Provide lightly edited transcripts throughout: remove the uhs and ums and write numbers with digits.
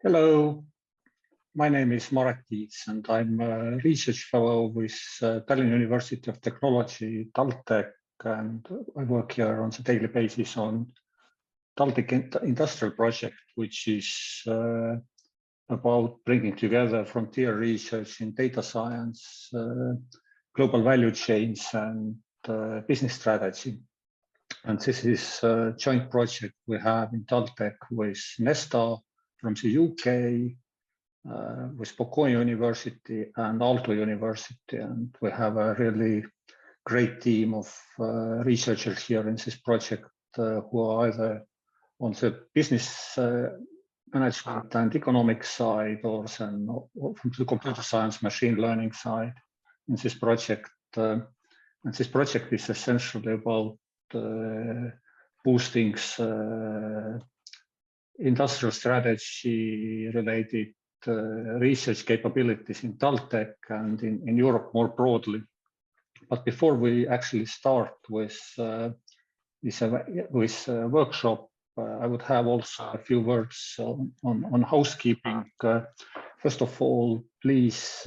Hello, my name is Marek Tiits and I'm a research fellow with Tallinn University of Technology, TalTech, and I work here on a daily basis on TalTech Industrial project, which is about bringing together frontier research in data science, global value chains, and business strategy. And this is a joint project we have in TalTech with Nesta from the UK, with Bocconi University and Aalto University, and we have a really great team of researchers here in this project who are either on the business management and economic side or from the computer science, machine learning side in this project. And this project is essentially about boosting industrial strategy related research capabilities in TalTech and in Europe more broadly. But before we actually start with this workshop, I would have also a few words on housekeeping. First of all, please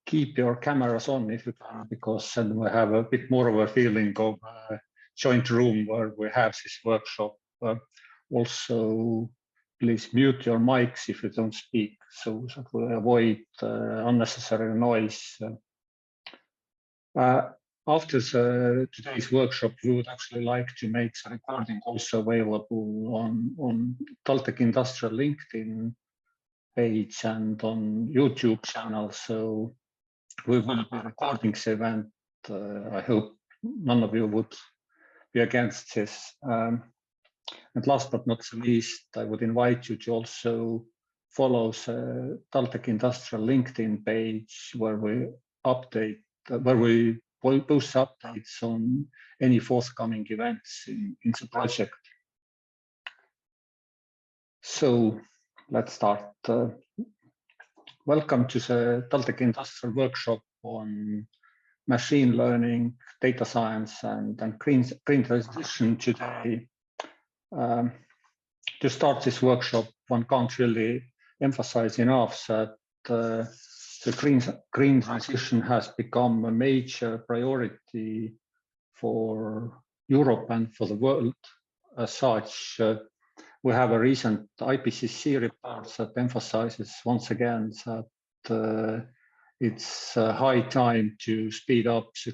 keep your cameras on if you can, because then we have a bit more of a feeling of a joint room where we have this workshop. Also, please mute your mics if you don't speak, so that we avoid unnecessary noise. After today's workshop, we would actually like to make the recording also available on TalTech Industrial LinkedIn page and on YouTube channel. So we will be recording this event. I hope none of you would be against this. And last but not least, I would invite you to also follow the TalTech Industrial LinkedIn page where we post updates on any forthcoming events in the project. So let's start. Welcome to the TalTech Industrial workshop on machine learning, data science, and green transition today. To start this workshop, one can't really emphasize enough that the green transition has become a major priority for Europe and for the world as such. We have a recent IPCC report that emphasizes once again that it's high time to speed up the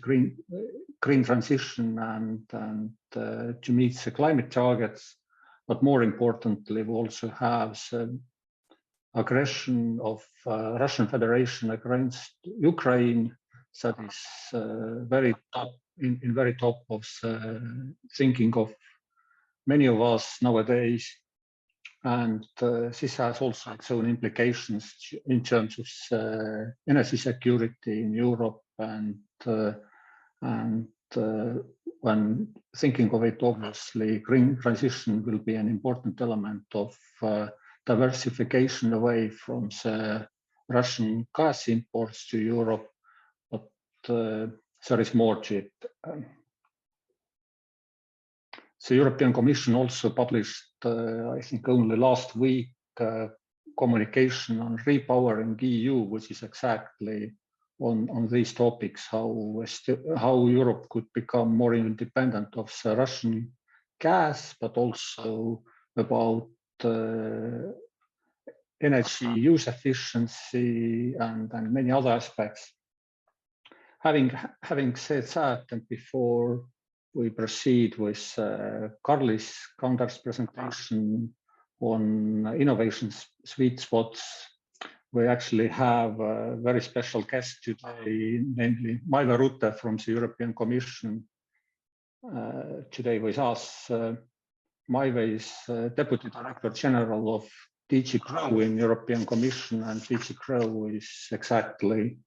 green transition and to meet the climate targets. But more importantly, we also have the aggression of Russian Federation against Ukraine that is very top of the thinking of many of us nowadays. And this has also its own implications in terms of energy security in Europe. And when thinking of it, obviously, green transition will be an important element of diversification away from the Russian gas imports to Europe. But there is more to it. The European Commission also published, I think only last week, communication on repowering EU, which is exactly on these topics, how Europe could become more independent of the Russian gas, but also about energy use efficiency and many other aspects. Having said that, and before we proceed with Karlis Kandar's presentation on innovation sweet spots, we actually have a very special guest today, namely Maive Rute from the European Commission today with us. Maive is Deputy Director General of DG GROW in European Commission, and DG GROW is exactly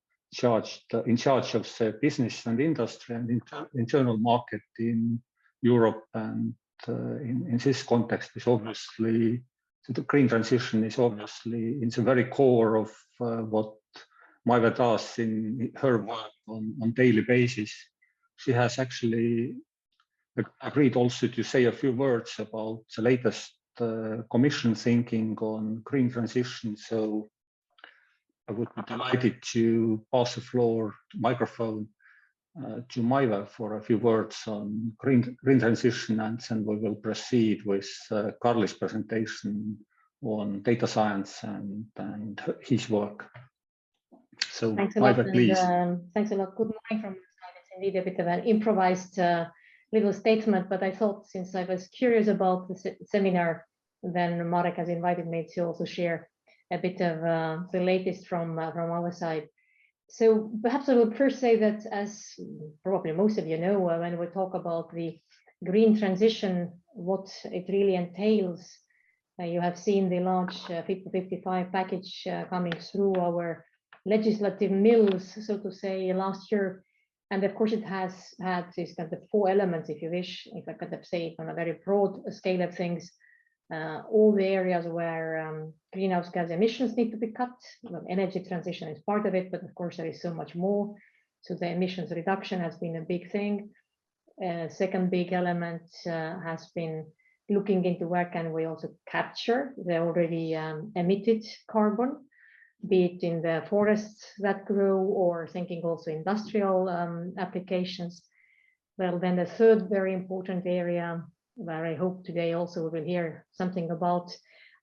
in charge of the business and industry and internal market in Europe. And in this context, is obviously the green transition is obviously in the very core of what Maive does in her work on daily basis. She has actually agreed also to say a few words about the latest Commission thinking on green transition. So I would be delighted to pass the microphone to Maiva for a few words on green transition, and then we will proceed with Karli's presentation on data science and his work. So thanks a lot, Maiva, please. Thanks a lot. Good morning from my side. It's indeed a bit of an improvised little statement, but I thought since I was curious about the seminar, then Marek has invited me to also share a bit of the latest from our side. So perhaps I will first say that, as probably most of you know, when we talk about the green transition, what it really entails, you have seen the large Fit for 55 package coming through our legislative mills, so to say, last year. And of course, it has had these kind of 4 elements, if you wish, if I could have said on a very broad scale of things. All the areas where greenhouse gas emissions need to be cut. Well, energy transition is part of it, but of course there is so much more. So the emissions reduction has been a big thing. Second big element has been looking into where can we also capture the already emitted carbon, be it in the forests that grow or thinking also industrial applications. Well, then the third very important area where I hope today also we will hear something about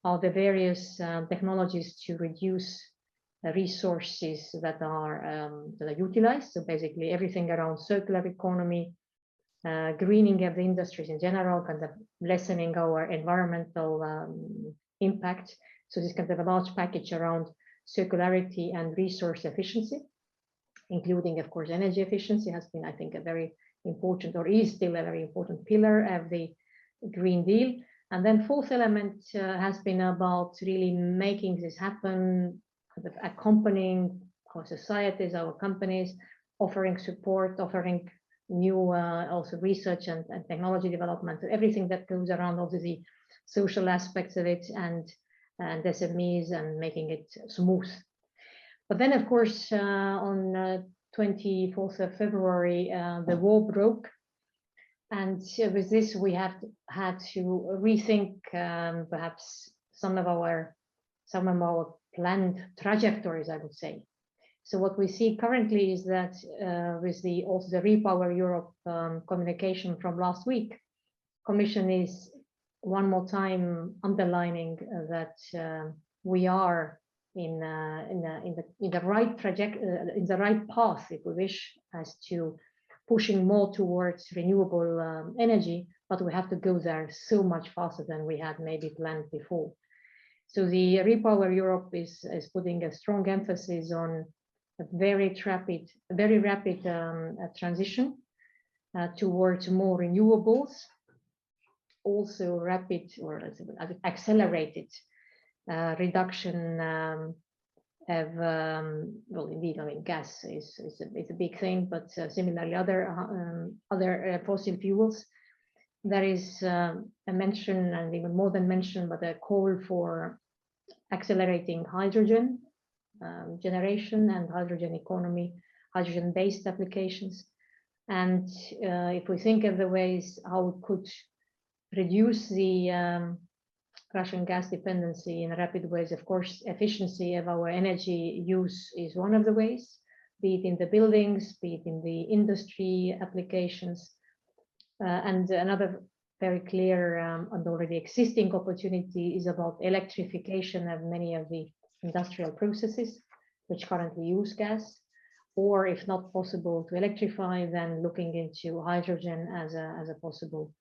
are the various technologies to reduce the resources that are utilized. So basically everything around circular economy, greening of the industries in general, kind of lessening our environmental impact. So this kind of a large package around circularity and resource efficiency, including of course energy efficiency, has been, I think, a very important, or is still a very important pillar of the Green Deal. And then fourth element has been about really making this happen, kind of accompanying our societies, our companies, offering support, offering new also research and technology development, everything that goes around also the social aspects of it and SMEs and making it smooth. But then of course on 24th of February, the war broke. And with this, we have had to rethink perhaps some of our planned trajectories, I would say. So what we see currently is that with also the Repower Europe communication from last week, Commission is one more time underlining that we are in the right in the right path, if we wish, as to pushing more towards renewable energy, but we have to go there so much faster than we had maybe planned before. So the Repower Europe is putting a strong emphasis on a very rapid transition towards more renewables, also rapid or accelerated reduction of well, indeed, I mean, gas is a big thing, but similarly other fossil fuels. There is a mention, and even more than mention, but a call for accelerating hydrogen generation and hydrogen economy, hydrogen-based applications. And if we think of the ways how we could reduce the Russian gas dependency in rapid ways, of course, efficiency of our energy use is one of the ways, be it in the buildings, be it in the industry applications. And another very clear and already existing opportunity is about electrification of many of the industrial processes which currently use gas, or if not possible to electrify, then looking into hydrogen as a possible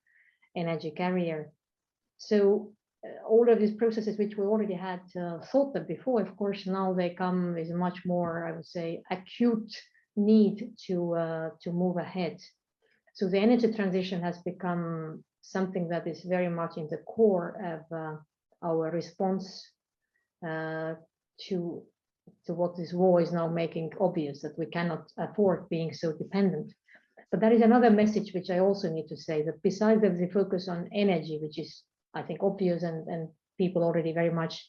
energy carrier. So all of these processes which we already had thought of before, of course, now they come with much more, I would say, acute need to move ahead. So the energy transition has become something that is very much in the core of our response to what this war is now making obvious, that we cannot afford being so dependent. But there is another message which I also need to say, that besides the focus on energy, which is, I think, obvious and people already very much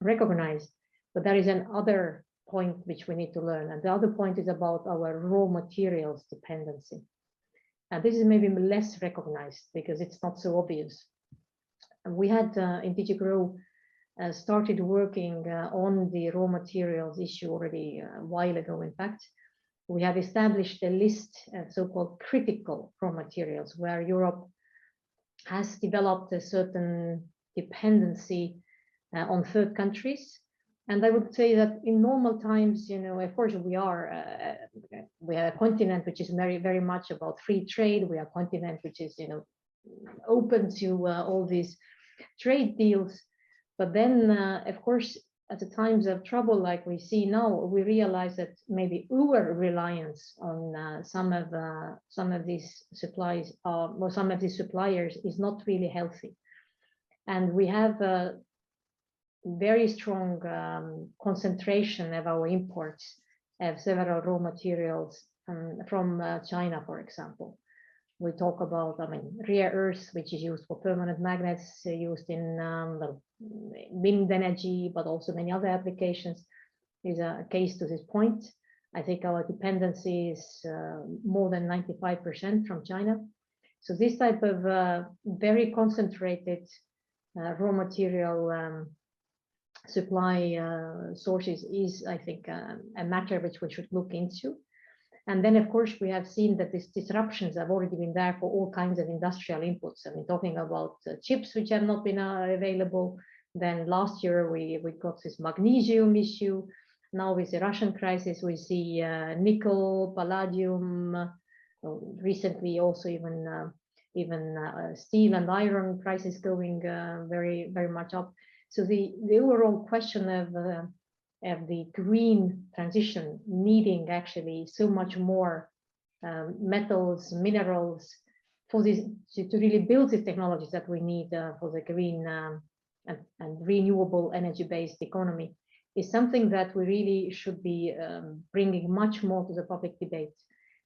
recognize, but there is another point which we need to learn. And the other point is about our raw materials dependency. And this is maybe less recognized because it's not so obvious. We had in DG Grow started working on the raw materials issue already a while ago. In fact, we have established a list of so-called critical raw materials where Europe has developed a certain dependency on third countries. And I would say that in normal times, of course, we are a continent which is very, very much about free trade. We are a continent which is, open to all these trade deals. But then, of course, at the times of trouble like we see now, we realize that maybe over reliance on some of these supplies or some of these suppliers is not really healthy. And we have a very strong concentration of our imports of several raw materials from China, for example. We talk about, rare earths, which is used for permanent magnets, used in wind energy, but also many other applications, is a case to this point. I think our dependency is more than 95% from China. So this type of very concentrated raw material supply sources is, I think, a matter which we should look into. And then, of course, we have seen that these disruptions have already been there for all kinds of industrial inputs. Talking about chips which have not been available. Then last year we got this magnesium issue. Now with the Russian crisis, we see nickel, palladium, recently also even steel and iron prices going very, very much up. So the overall question of the green transition needing actually so much more metals, minerals for this to really build the technologies that we need for the green and renewable energy-based economy is something that we really should be bringing much more to the public debate.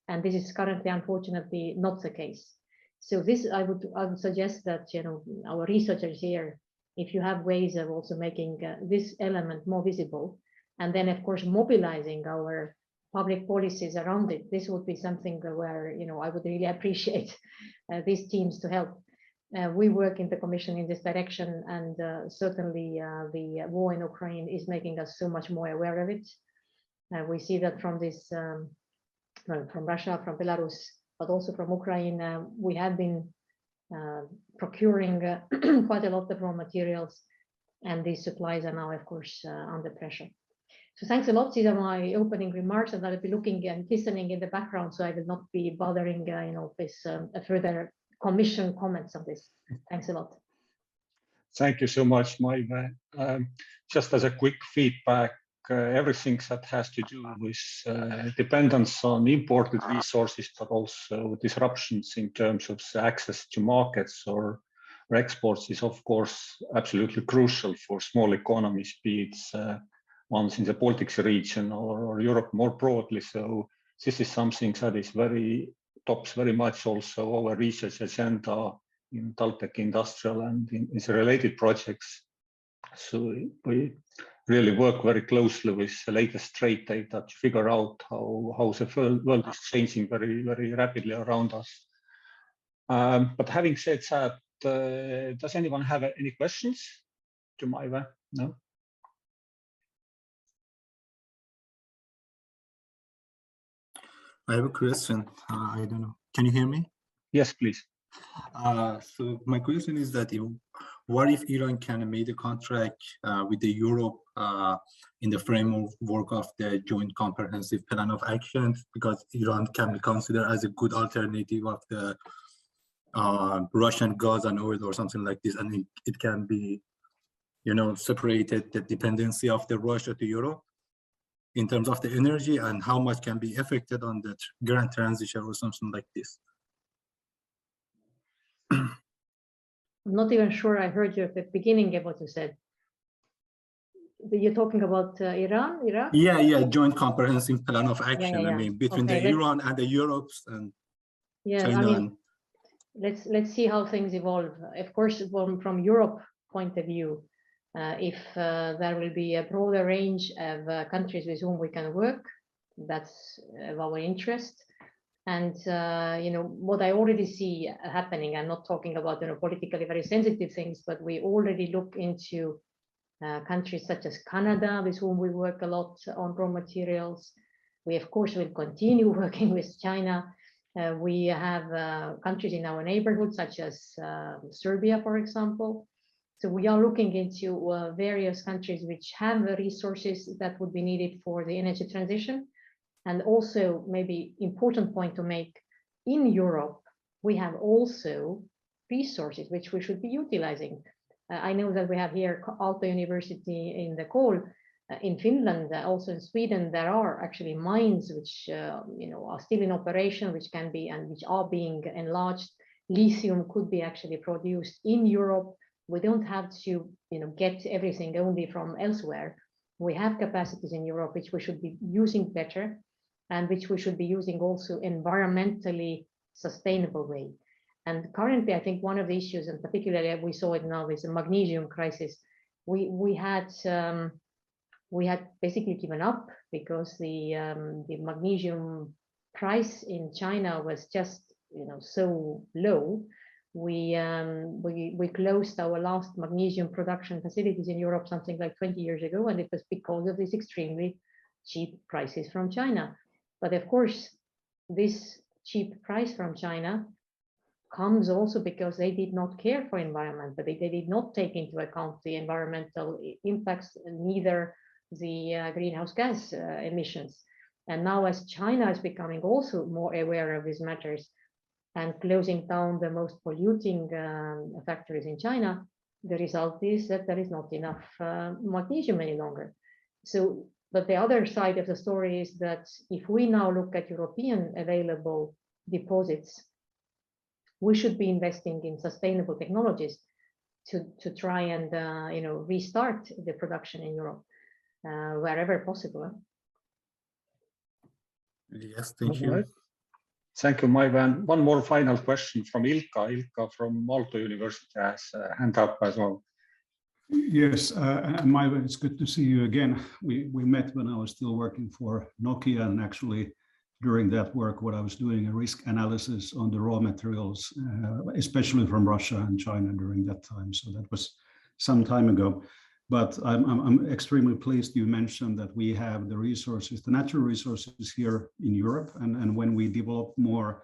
And this is currently, unfortunately, not the case. So this, I would suggest that our researchers here, if you have ways of also making this element more visible, and then, of course, mobilizing our public policies around it, this would be something where, I would really appreciate these teams to help. We work in the Commission in this direction, and certainly the war in Ukraine is making us so much more aware of it. We see that from this, from Russia, from Belarus, but also from Ukraine, we have been procuring quite a lot of raw materials, and these supplies are now, of course, under pressure. So thanks a lot. These are my opening remarks, and I'll be looking and listening in the background, so I will not be bothering, with further Commission comments on this. Thanks a lot. Thank you so much, Maive. Just as a quick feedback, everything that has to do with dependence on imported resources, but also disruptions in terms of access to markets or exports is, of course, absolutely crucial for small economies, be it ones in the Baltic region or Europe more broadly. So this is something that is tops very much also our research agenda in TalTech Industrial and in the related projects. So we really work very closely with the latest trade data to figure out how the world is changing very, very rapidly around us. But having said that, does anyone have any questions to Maive? No? I have a question. I don't know. Can you hear me? Yes, please. So my question is that what if Iran can make a contract with the Europe in the framework of the Joint Comprehensive Plan of Action, because Iran can be considered as a good alternative of the Russian gas and oil or something like this, and it can be, separated the dependency of the Russia to Europe in terms of the energy, and how much can be affected on the grand transition or something like this. I'm not even sure I heard you at the beginning of what you said. You're talking about Iran, Iraq? Yeah, Joint Comprehensive Plan of Action. Yeah. I mean, between the Iran and the Europes and China. Let's see how things evolve. Of course, from Europe point of view, if there will be a broader range of countries with whom we can work, that's of our interest. And what I already see happening, I'm not talking about politically very sensitive things, but we already look into countries such as Canada, with whom we work a lot on raw materials. We of course will continue working with China. We have countries in our neighborhood such as Serbia, for example. So we are looking into various countries which have the resources that would be needed for the energy transition. And also, maybe important point to make, in Europe, we have also resources which we should be utilizing. I know that we have here Aalto University in the call. In Finland, also in Sweden, there are actually mines which are still in operation, which can be and which are being enlarged. Lithium could be actually produced in Europe. We don't have to get everything only from elsewhere. We have capacities in Europe which we should be using better, and which we should be using also environmentally sustainable way. And currently, I think one of the issues, and particularly we saw it now, is the magnesium crisis. We had basically given up because the magnesium price in China was just so low. We closed our last magnesium production facilities in Europe something like 20 years ago, and it was because of this extremely cheap prices from China. But of course, this cheap price from China comes also because they did not care for environment, but they did not take into account the environmental impacts, neither the greenhouse gas emissions. And now as China is becoming also more aware of these matters and closing down the most polluting factories in China, the result is that there is not enough magnesium any longer. So, but the other side of the story is that if we now look at European available deposits, we should be investing in sustainable technologies to try and restart the production in Europe wherever possible. Yes, thank you. Right. Thank you, Maive. One more final question from Ilka. Ilka from Aalto University has a hand up as well. Yes, and Maive, it's good to see you again. We met when I was still working for Nokia, and actually during that work, what I was doing a risk analysis on the raw materials, especially from Russia and China during that time. So that was some time ago. But I'm extremely pleased you mentioned that we have the resources, the natural resources here in Europe, and when we develop more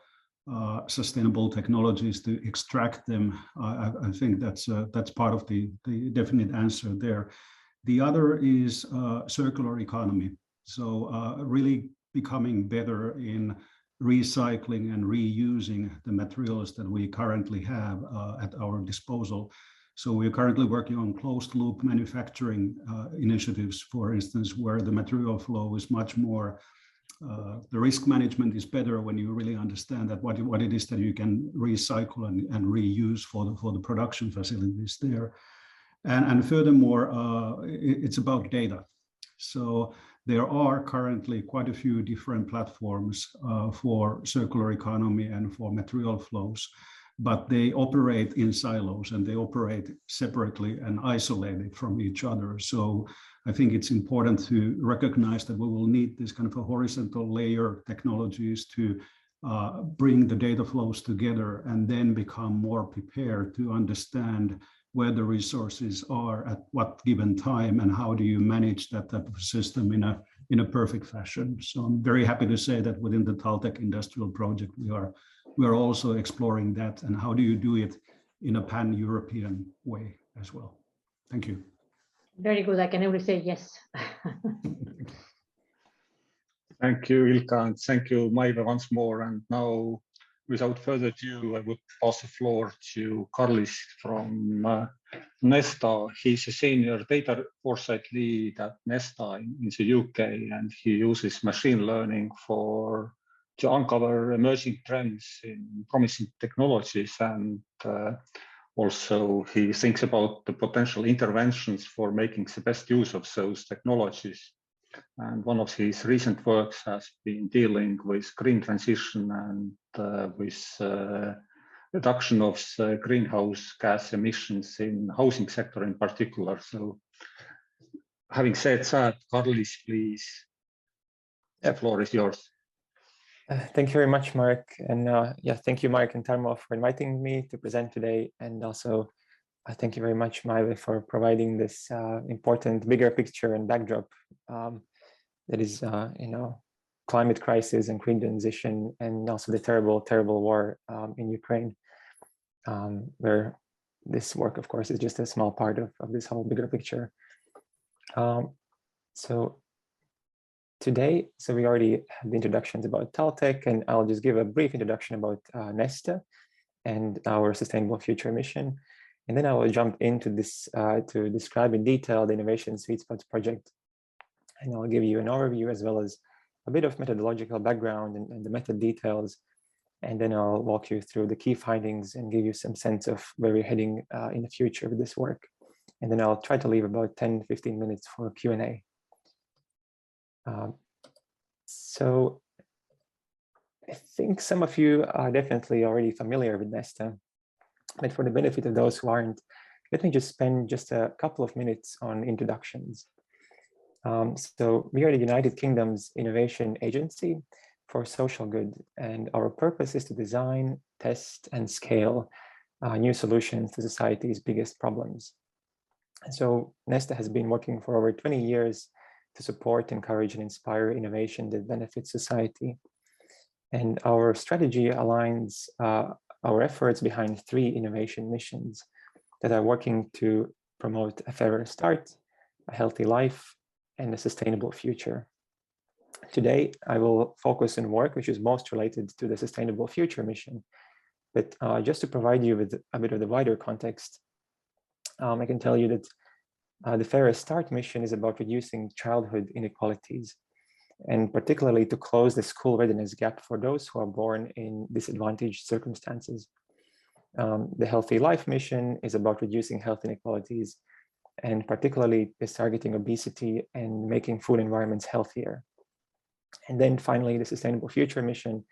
sustainable technologies to extract them, I think that's part of the definite answer there. The other is circular economy. So really becoming better in recycling and reusing the materials that we currently have at our disposal. So we're currently working on closed loop manufacturing initiatives, for instance, where the material flow is much more, the risk management is better when you really understand that what it is that you can recycle and reuse for the production facilities there. And furthermore, it's about data. So there are currently quite a few different platforms for circular economy and for material flows, but they operate in silos and they operate separately and isolated from each other. So I think it's important to recognize that we will need this kind of a horizontal layer technologies to bring the data flows together and then become more prepared to understand where the resources are at what given time and how do you manage that type of system in a perfect fashion. So I'm very happy to say that within the TalTech Industrial project, we are also exploring that and how do you do it in a pan-European way as well. Thank you. Very good. I can only say yes. Thank you, Ilka, and thank you, Maive, once more. And now, without further ado, I would pass the floor to Karlis from Nesta. He's a senior data foresight lead at Nesta in the UK, and he uses machine learning to uncover emerging trends in promising technologies, and also he thinks about the potential interventions for making the best use of those technologies. And one of his recent works has been dealing with green transition and with reduction of greenhouse gas emissions in housing sector in particular. So having said that, Karlis, please, the floor is yours. Thank you very much, Mark. And yeah, thank you, Mark and Tarmo, for inviting me to present today. And also, thank you very much, Maile, for providing this important bigger picture and backdrop that is, climate crisis and green transition, and also the terrible, terrible war in Ukraine, where this work, of course, is just a small part of this whole bigger picture. So today, we already had the introductions about TalTech, and I'll just give a brief introduction about Neste and our Sustainable Future mission. And then I will jump into this to describe in detail the Innovation Sweet Spots project. And I'll give you an overview as well as a bit of methodological background and the method details. And then I'll walk you through the key findings and give you some sense of where we're heading in the future with this work. And then I'll try to leave about 10-15 minutes for Q&A. So I think some of you are definitely already familiar with Neste, but for the benefit of those who aren't, let me just spend just a couple of minutes on introductions. So we are the United Kingdom's innovation agency for social good, and our purpose is to design, test, and scale new solutions to society's biggest problems. And so Neste has been working for over 20 years to support, encourage, and inspire innovation that benefits society. And our strategy aligns our efforts behind 3 innovation missions that are working to promote a fairer start, a healthy life, and a sustainable future. Today, I will focus on work which is most related to the Sustainable Future mission. But just to provide you with a bit of the wider context, I can tell you that the Fairer Start mission is about reducing childhood inequalities, and particularly to close the school readiness gap for those who are born in disadvantaged circumstances. The Healthy Life mission is about reducing health inequalities, and particularly is targeting obesity and making food environments healthier. And then finally, the Sustainable Future mission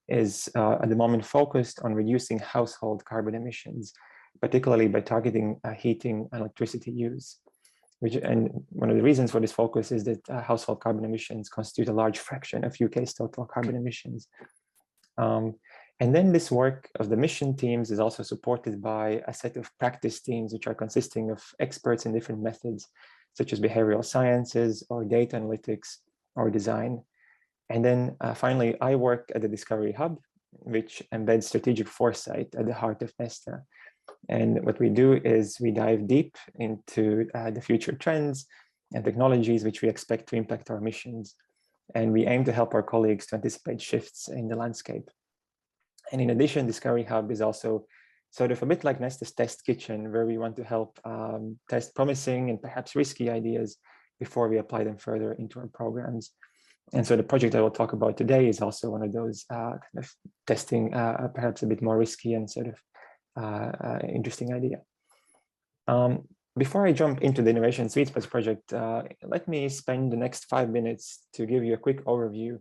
is at the moment focused on reducing household carbon emissions, particularly by targeting heating and electricity use. And one of the reasons for this focus is that household carbon emissions constitute a large fraction of UK's total carbon emissions. And then this work of the mission teams is also supported by a set of practice teams, which are consisting of experts in different methods, such as behavioral sciences or data analytics or design. And then finally, I work at the Discovery Hub, which embeds strategic foresight at the heart of Neste. And what we do is we dive deep into the future trends and technologies which we expect to impact our missions. And we aim to help our colleagues to anticipate shifts in the landscape. And in addition, Discovery Hub is also sort of a bit like Neste's test kitchen, where we want to help test promising and perhaps risky ideas before we apply them further into our programs. And so the project I will talk about today is also one of those kind of testing perhaps a bit more risky and sort of interesting idea. Before I jump into the Innovation Sweet Spots project, let me spend the next 5 minutes to give you a quick overview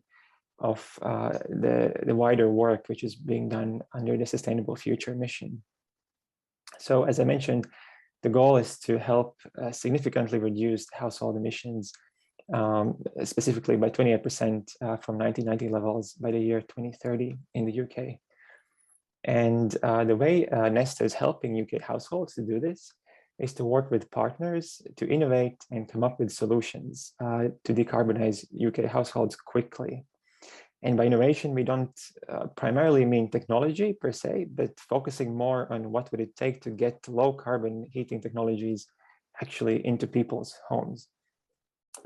of the wider work which is being done under the Sustainable Future mission. So as I mentioned, the goal is to help significantly reduce household emissions, specifically by 28% from 1990 levels by the year 2030 in the UK. And the way Neste is helping UK households to do this is to work with partners to innovate and come up with solutions to decarbonize UK households quickly. And by innovation, we don't primarily mean technology per se, but focusing more on what would it take to get low carbon heating technologies actually into people's homes.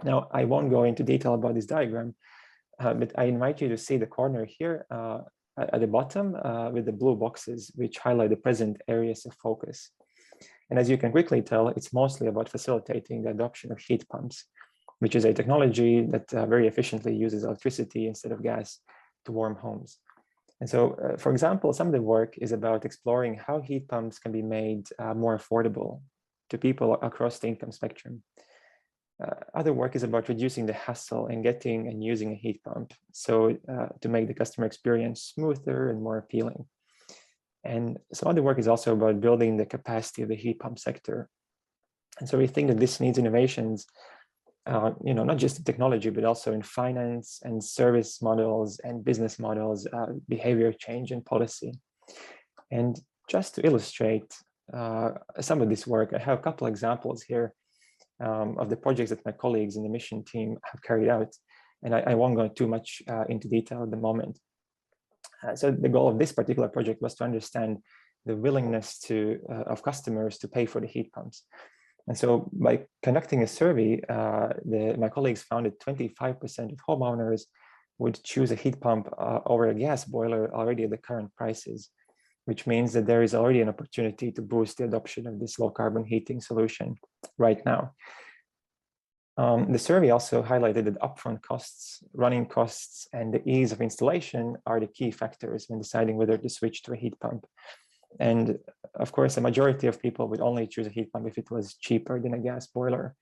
Now, I won't go into detail about this diagram, but I invite you to see the corner here at the bottom with the blue boxes, which highlight the present areas of focus. And as you can quickly tell, it's mostly about facilitating the adoption of heat pumps, which is a technology that very efficiently uses electricity instead of gas to warm homes. And so, for example, some of the work is about exploring how heat pumps can be made more affordable to people across the income spectrum. Other work is about reducing the hassle in getting and using a heat pump, so to make the customer experience smoother and more appealing. And some other work is also about building the capacity of the heat pump sector. And so we think that this needs innovations not just in technology, but also in finance and service models and business models, behavior change and policy. And just to illustrate some of this work, I have a couple examples here of the projects that my colleagues in the mission team have carried out. And I won't go too much into detail at the moment. So the goal of this particular project was to understand the willingness of customers to pay for the heat pumps. And so by conducting a survey, my colleagues found that 25% of homeowners would choose a heat pump over a gas boiler already at the current prices, which means that there is already an opportunity to boost the adoption of this low carbon heating solution right now. The survey also highlighted that upfront costs, running costs, and the ease of installation are the key factors when deciding whether to switch to a heat pump. And of course, a majority of people would only choose a heat pump if it was cheaper than a gas boiler.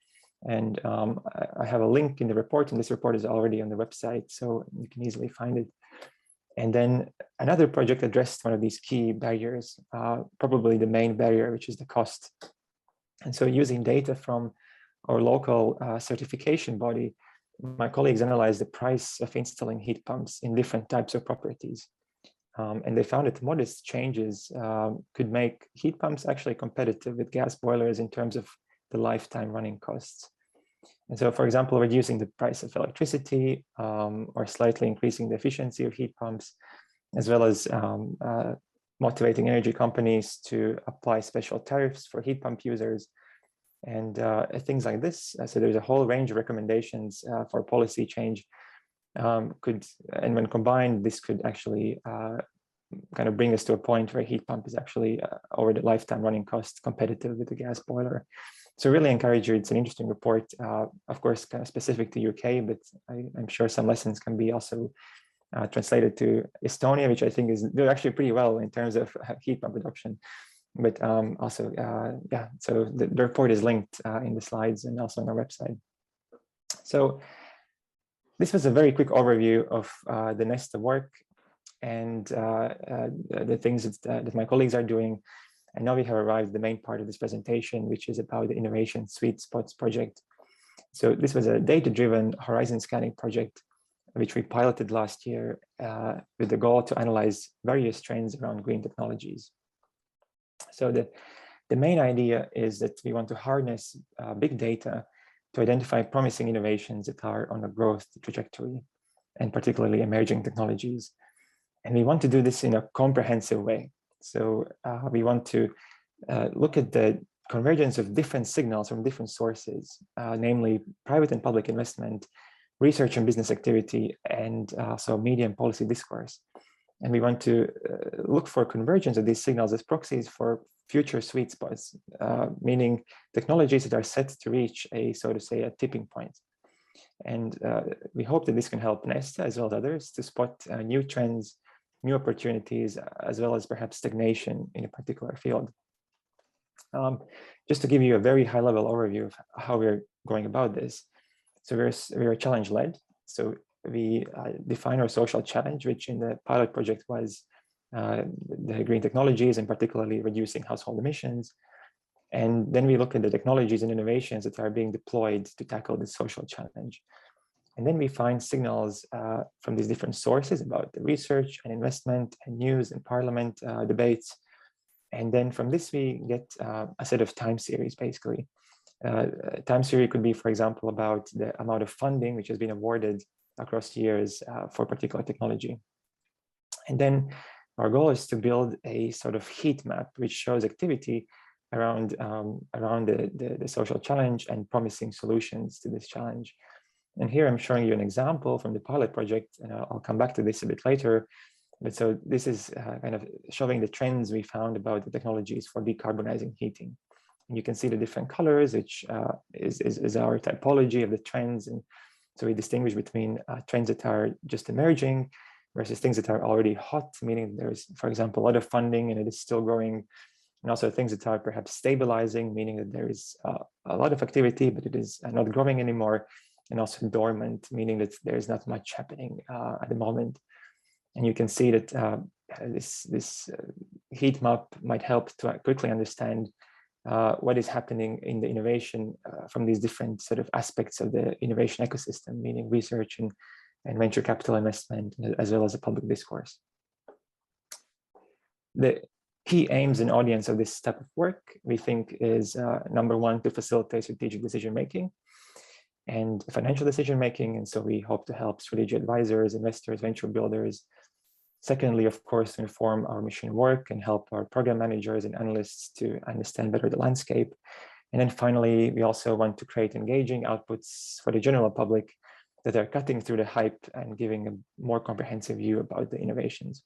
And I have a link in the report, and this report is already on the website, so you can easily find it. And then another project addressed one of these key barriers, probably the main barrier, which is the cost. And so using data from our local certification body, my colleagues analyzed the price of installing heat pumps in different types of properties. And they found that modest changes could make heat pumps actually competitive with gas boilers in terms of the lifetime running costs. And so, for example, reducing the price of electricity or slightly increasing the efficiency of heat pumps, as well as motivating energy companies to apply special tariffs for heat pump users and things like this. So there's a whole range of recommendations for policy change and when combined, this could actually kind of bring us to a point where heat pump is actually over the lifetime running cost competitive with the gas boiler. So really encourage you, it's an interesting report, of course, kind of specific to UK, but I'm sure some lessons can be also translated to Estonia, which I think is doing actually pretty well in terms of heat pump adoption. But also, yeah, so the report is linked in the slides and also on our website. So this was a very quick overview of the Nesta work and the things that my colleagues are doing. And now we have arrived at the main part of this presentation, which is about the Innovation Sweet Spots project. So this was a data-driven horizon scanning project, which we piloted last year with the goal to analyze various trends around green technologies. So the main idea is that we want to harness big data to identify promising innovations that are on a growth trajectory, and particularly emerging technologies. And we want to do this in a comprehensive way. So we want to look at the convergence of different signals from different sources, namely private and public investment, research and business activity, and also media and policy discourse. And we want to look for convergence of these signals as proxies for future sweet spots, meaning technologies that are set to reach a, so to say, a tipping point. And we hope that this can help Nesta as well as others to spot new trends, new opportunities, as well as perhaps stagnation in a particular field. Just to give you a very high level overview of how we're going about this. So we're challenge-led. So we define our social challenge, which in the pilot project was the green technologies and particularly reducing household emissions. And then we look at the technologies and innovations that are being deployed to tackle the social challenge. And then we find signals from these different sources about the research and investment and news and parliament debates. And then from this, we get a set of time series, basically. Time series could be, for example, about the amount of funding which has been awarded across years for particular technology. And then our goal is to build a sort of heat map which shows activity around the social challenge and promising solutions to this challenge. And here I'm showing you an example from the pilot project, and I'll come back to this a bit later. But so this is kind of showing the trends we found about the technologies for decarbonizing heating. And you can see the different colors, which is our typology of the trends. And so we distinguish between trends that are just emerging versus things that are already hot, meaning there's, for example, a lot of funding and it is still growing. And also things that are perhaps stabilizing, meaning that there is a lot of activity, but it is not growing anymore. And also dormant, meaning that there is not much happening at the moment. And you can see that this heat map might help to quickly understand what is happening in the innovation from these different sort of aspects of the innovation ecosystem, meaning research and venture capital investment, as well as the public discourse. The key aims and audience of this type of work, we think, is number one, to facilitate strategic decision-making and financial decision-making. And so we hope to help strategic advisors, investors, venture builders. Secondly, of course, to inform our mission work and help our program managers and analysts to understand better the landscape. And then finally, we also want to create engaging outputs for the general public that are cutting through the hype and giving a more comprehensive view about the innovations.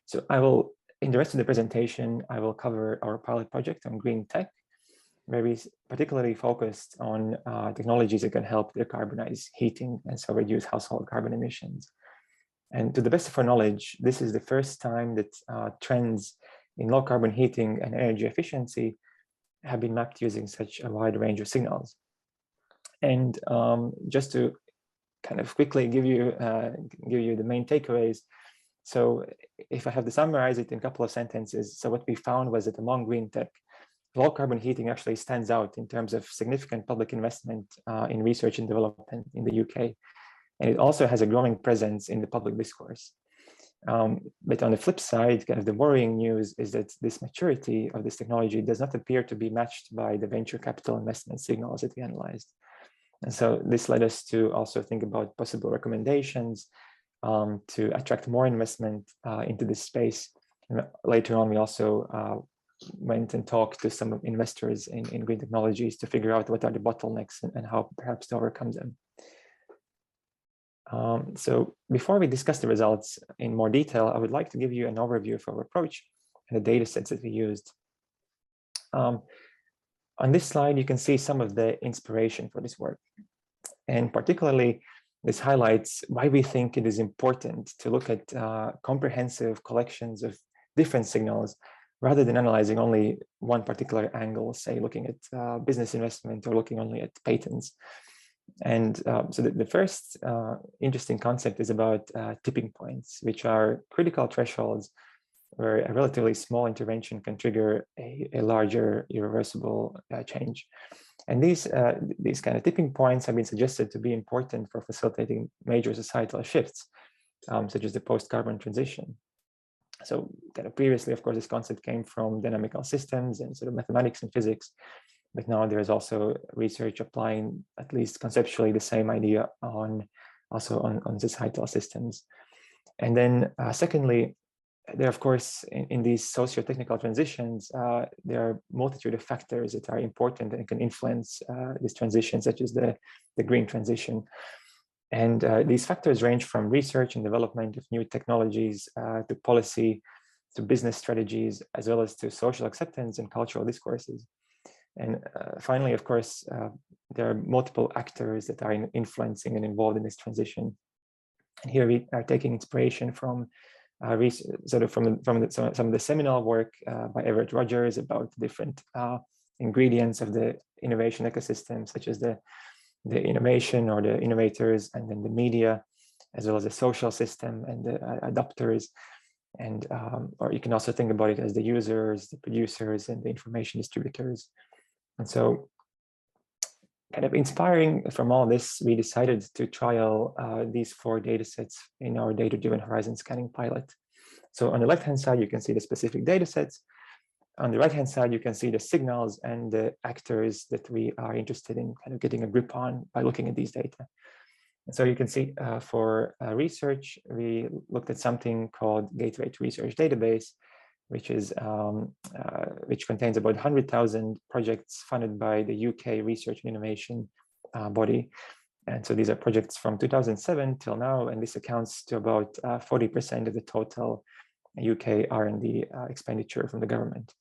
So I will, in the rest of the presentation, I will cover our pilot project on green tech, where we particularly focused on technologies that can help decarbonize heating and so reduce household carbon emissions. And to the best of our knowledge, this is the first time that trends in low carbon heating and energy efficiency have been mapped using such a wide range of signals. And just to kind of quickly give you the main takeaways. So if I have to summarize it in a couple of sentences, so what we found was that among green tech, low carbon heating actually stands out in terms of significant public investment in research and development in the UK. And it also has a growing presence in the public discourse. But on the flip side, kind of the worrying news is that this maturity of this technology does not appear to be matched by the venture capital investment signals that we analyzed. And so this led us to also think about possible recommendations to attract more investment into this space. And later on, we also went and talked to some investors in green technologies to figure out what are the bottlenecks and how perhaps to overcome them. So before we discuss the results in more detail, I would like to give you an overview of our approach and the data sets that we used. On this slide, you can see some of the inspiration for this work. And particularly, this highlights why we think it is important to look at comprehensive collections of different signals rather than analyzing only one particular angle, say looking at business investment or looking only at patents. And so the first interesting concept is about tipping points, which are critical thresholds where a relatively small intervention can trigger a larger irreversible change. And these kind of tipping points have been suggested to be important for facilitating major societal shifts, such as the post-carbon transition. So kind of previously, of course, this concept came from dynamical systems and sort of mathematics and physics. But now there is also research applying, at least conceptually, the same idea on societal systems. And then secondly, there, of course, in these socio-technical transitions, there are a multitude of factors that are important and can influence this transition, such as the green transition. And these factors range from research and development of new technologies to policy, to business strategies, as well as to social acceptance and cultural discourses. And finally, of course, there are multiple actors that are influencing and involved in this transition. And here we are taking inspiration from some of the seminal work by Everett Rogers about different ingredients of the innovation ecosystem, such as the innovation or the innovators, and then the media, as well as the social system and the adopters. And or you can also think about it as the users, the producers, and the information distributors. And so, kind of inspiring from all this, we decided to trial these 4 data sets in our data-driven horizon scanning pilot. So on the left-hand side, you can see the specific data sets. On the right-hand side, you can see the signals and the actors that we are interested in kind of getting a grip on by looking at these data. And so you can see for research, we looked at something called Gateway to Research Database, which which contains about 100,000 projects funded by the UK Research and Innovation body. And so these are projects from 2007 till now, and this accounts to about 40% of the total UK R&D expenditure from the government.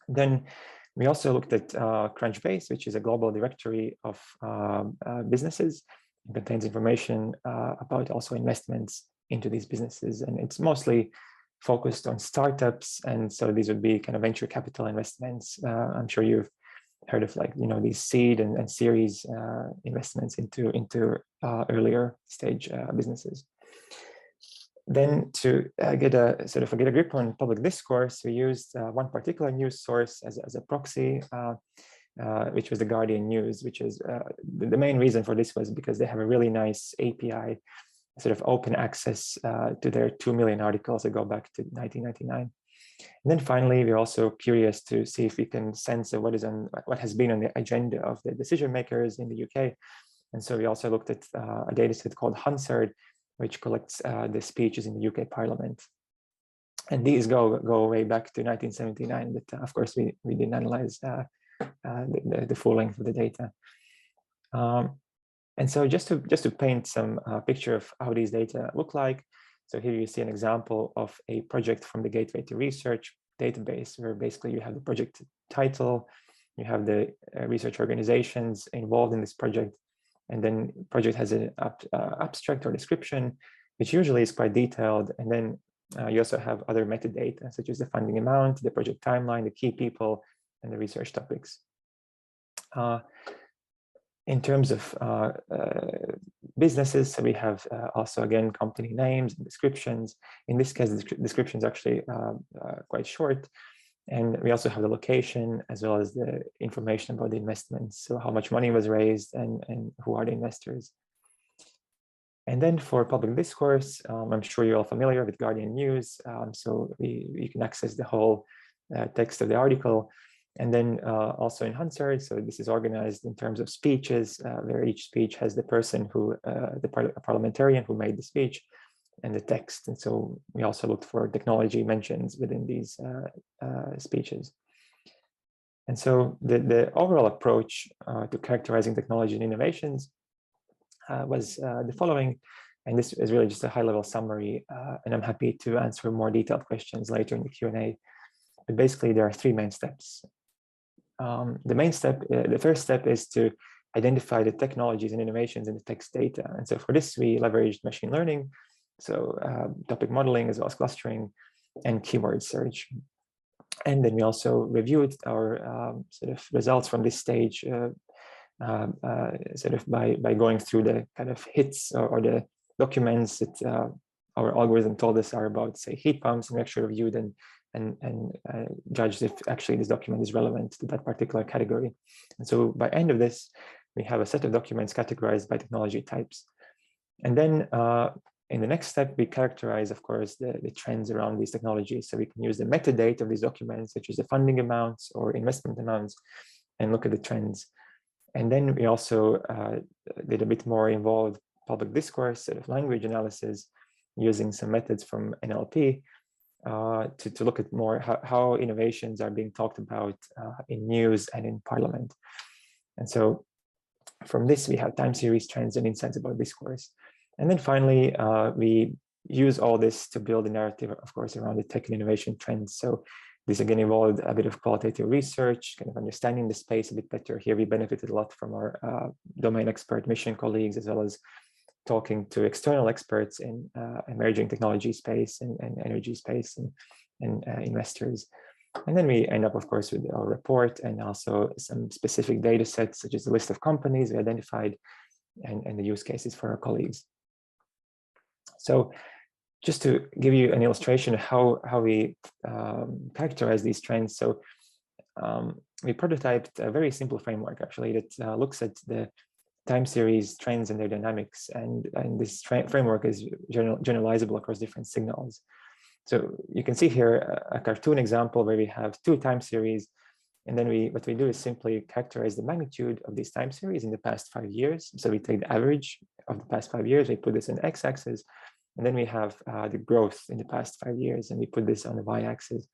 Then we also looked at Crunchbase, which is a global directory of businesses. It contains information about also investments into these businesses, and it's mostly focused on startups. And so these would be kind of venture capital investments. I'm sure you've heard of, like, these seed and series investments into earlier stage businesses. Then to get a grip on public discourse, we used one particular news source as a proxy, which was the Guardian News, which is the main reason for this was because they have a really nice API, sort of open access to their 2 million articles that go back to 1999. And then finally, we're also curious to see if we can sense what has been on the agenda of the decision makers in the UK. And so we also looked at a data set called Hansard, which collects the speeches in the UK Parliament. And these go way back to 1979, but of course we didn't analyze the full length of the data. And so just to paint some picture of how these data look like. So here you see an example of a project from the Gateway to Research database, where basically you have the project title, you have the research organizations involved in this project, and then project has an abstract or description, which usually is quite detailed. And then you also have other metadata, such as the funding amount, the project timeline, the key people, and the research topics. In terms of businesses, so we have also, again, company names and descriptions. In this case, the description is actually quite short. And we also have the location as well as the information about the investments. So how much money was raised and who are the investors. And then for public discourse, I'm sure you're all familiar with Guardian News. So you can access the whole text of the article. And then also in Hansard, so this is organized in terms of speeches, where each speech has the person who, the parliamentarian who made the speech and the text. And so we also looked for technology mentions within these speeches. And so the overall approach to characterizing technology and innovations was the following. And this is really just a high-level summary, and I'm happy to answer more detailed questions later in the Q&A. But basically, there are three main steps. The first step is to identify the technologies and innovations in the text data. And so for this, we leveraged machine learning, so topic modeling as well as clustering and keyword search. And then we also reviewed our sort of results from this stage sort of by going through the kind of hits or the documents that our algorithm told us are about, say, heat pumps, and we actually reviewed and judged if actually this document is relevant to that particular category. And so by end of this, we have a set of documents categorized by technology types. And then in the next step, we characterize, of course, the trends around these technologies. So we can use the metadata of these documents, such as the funding amounts or investment amounts, and look at the trends. And then we also did a bit more involved public discourse, sort of language analysis, using some methods from NLP to look at more how innovations are being talked about in news and in parliament. And so from this, we have time series trends and insights about discourse. And then finally, we use all this to build a narrative, of course, around the tech and innovation trends. So this again involved a bit of qualitative research, kind of understanding the space a bit better. Here we benefited a lot from our domain expert mission colleagues, as well as talking to external experts in emerging technology space and energy space and investors. And then we end up, of course, with our report and also some specific data sets, such as the list of companies we identified and the use cases for our colleagues. So just to give you an illustration of how we characterize these trends. So we prototyped a very simple framework, actually, that looks at the time series trends and their dynamics. And this framework is generalizable across different signals. So you can see here a cartoon example where we have two time series. And then what we do is simply characterize the magnitude of these time series in the past 5 years. So we take the average of the past 5 years, we put this in x-axis, and then we have the growth in the past 5 years, and we put this on the y-axis.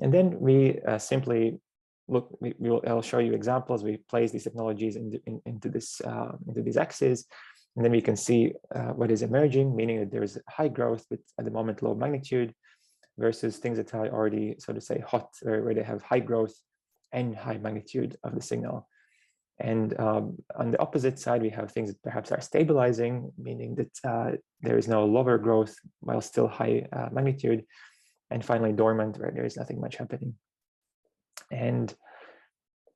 And then we simply look, I'll show you examples. We place these technologies into these axes, and then we can see what is emerging, meaning that there is high growth, but at the moment low magnitude, versus things that are already, so to say, hot, where they have high growth and high magnitude of the signal. And on the opposite side, we have things that perhaps are stabilizing, meaning that there is no lower growth while still high magnitude. And finally, dormant, where there is nothing much happening. And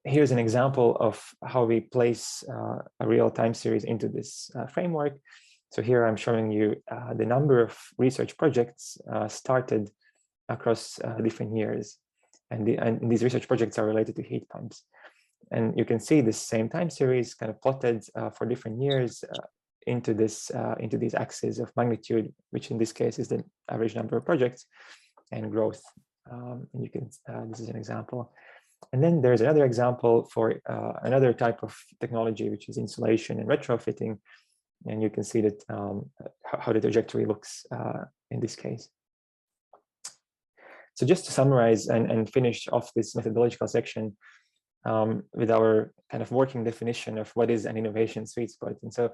here's an example of how we place a real time series into this framework. So here I'm showing you the number of research projects started across different years. And these research projects are related to heat pumps. And you can see this same time series kind of plotted for different years into these axes of magnitude, which in this case is the average number of projects and growth. And you can, this is an example. And then there's another example for another type of technology, which is insulation and retrofitting. And you can see that how the trajectory looks in this case. So just to summarize and finish off this methodological section with our kind of working definition of what is an innovation sweet spot. And so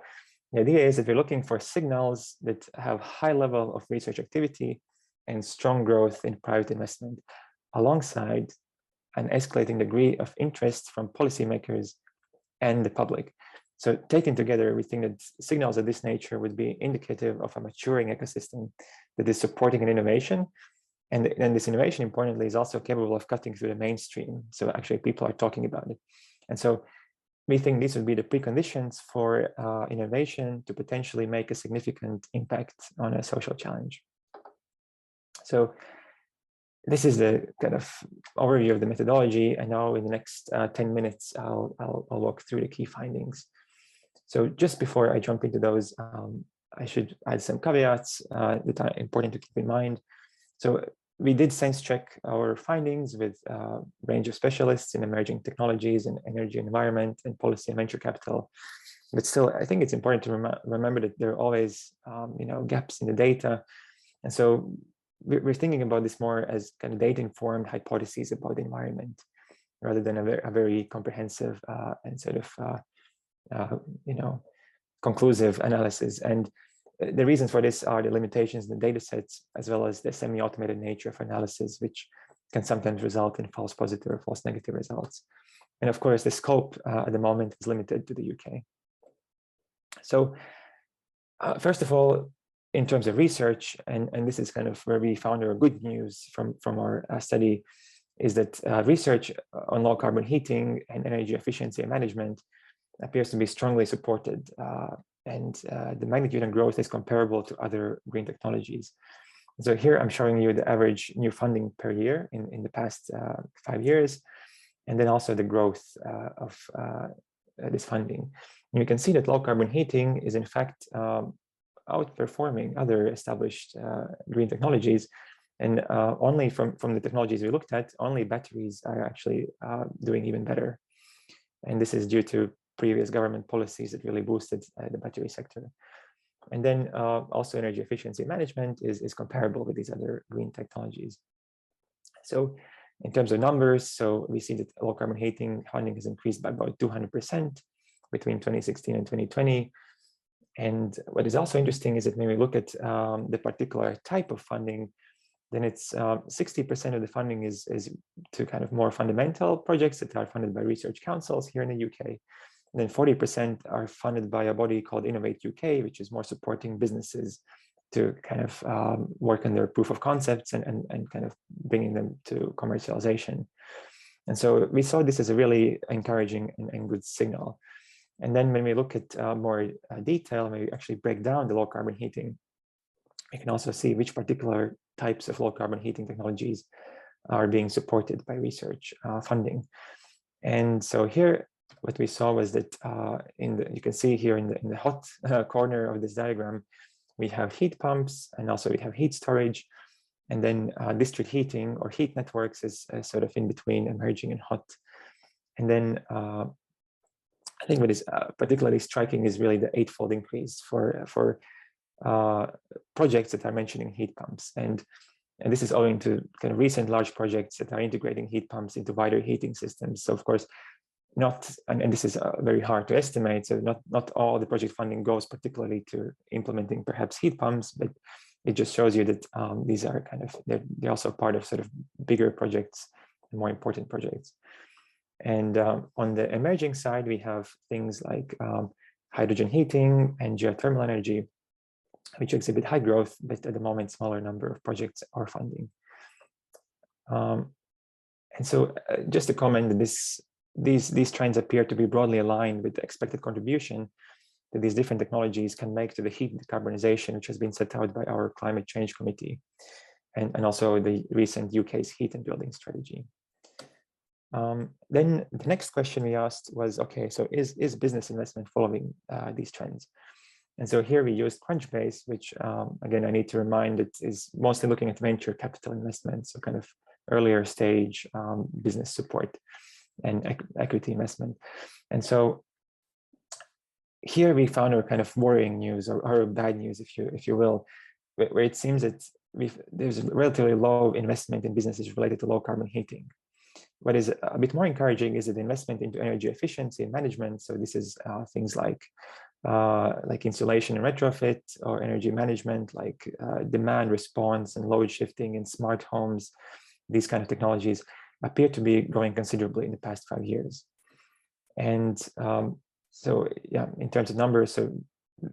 the idea is that we're looking for signals that have high level of research activity and strong growth in private investment, alongside an escalating degree of interest from policymakers and the public. So taken together, we think that signals of this nature would be indicative of a maturing ecosystem that is supporting an innovation. And this innovation, importantly, is also capable of cutting through the mainstream. So actually people are talking about it. And so we think these would be the preconditions for innovation to potentially make a significant impact on a social challenge. So this is the kind of overview of the methodology. And now in the next 10 minutes, I'll walk through the key findings. So just before I jump into those, I should add some caveats that are important to keep in mind. So we did sense check our findings with a range of specialists in emerging technologies and energy, environment, and policy and venture capital. But still, I think it's important to remember that there are always gaps in the data. And so we're thinking about this more as kind of data-informed hypotheses about the environment, rather than a very comprehensive and sort of conclusive analysis. And the reasons for this are the limitations in the data sets, as well as the semi-automated nature of analysis, which can sometimes result in false positive or false negative results. And of course, the scope at the moment is limited to the UK. So first of all, in terms of research, and this is kind of where we found our good news from our study, is that research on low carbon heating and energy efficiency and management appears to be strongly supported. And the magnitude and growth is comparable to other green technologies. So here I'm showing you the average new funding per year in the past 5 years, and then also the growth of this funding. And you can see that low carbon heating is in fact outperforming other established green technologies. And only from the technologies we looked at, only batteries are actually doing even better. And this is due to previous government policies that really boosted the battery sector. And then also energy efficiency management is comparable with these other green technologies. So in terms of numbers, so we see that low carbon heating funding has increased by about 200% between 2016 and 2020. And what is also interesting is that when we look at the particular type of funding, then it's 60% of the funding is to kind of more fundamental projects that are funded by research councils here in the UK. And then 40% are funded by a body called Innovate UK, which is more supporting businesses to kind of work on their proof of concepts and kind of bringing them to commercialization. And so we saw this as a really encouraging and good signal. And then when we look at more detail, when we actually break down the low carbon heating, we can also see which particular types of low carbon heating technologies are being supported by research funding. And so here, what we saw was that you can see here in the hot corner of this diagram, we have heat pumps, and also we have heat storage, and then district heating or heat networks is sort of in between emerging and hot. And then I think what is particularly striking is really the 8-fold increase for projects that are mentioning heat pumps. And this is owing to kind of recent large projects that are integrating heat pumps into wider heating systems. So of course, and this is very hard to estimate. So not all the project funding goes particularly to implementing perhaps heat pumps, but it just shows you that these are kind of, they're also part of sort of bigger projects and more important projects. And on the emerging side, we have things like hydrogen heating and geothermal energy, which exhibit high growth, but at the moment, smaller number of projects are funding. And so just to comment that these trends appear to be broadly aligned with the expected contribution that these different technologies can make to the heat decarbonization, which has been set out by our Climate Change Committee, and also the recent UK's heat and building strategy. Then the next question we asked was, okay, so is business investment following these trends? And so here we used Crunchbase, which again, I need to remind, it is mostly looking at venture capital investments, so kind of earlier stage business support and equity investment. And so here we found our kind of worrying news, or bad news, if you will, where it seems that there's relatively low investment in businesses related to low carbon heating. What is a bit more encouraging is that the investment into energy efficiency and management. So this is things like insulation and retrofit, or energy management, like demand response and load shifting in smart homes. These kind of technologies appear to be growing considerably in the past 5 years. And so yeah, in terms of numbers, so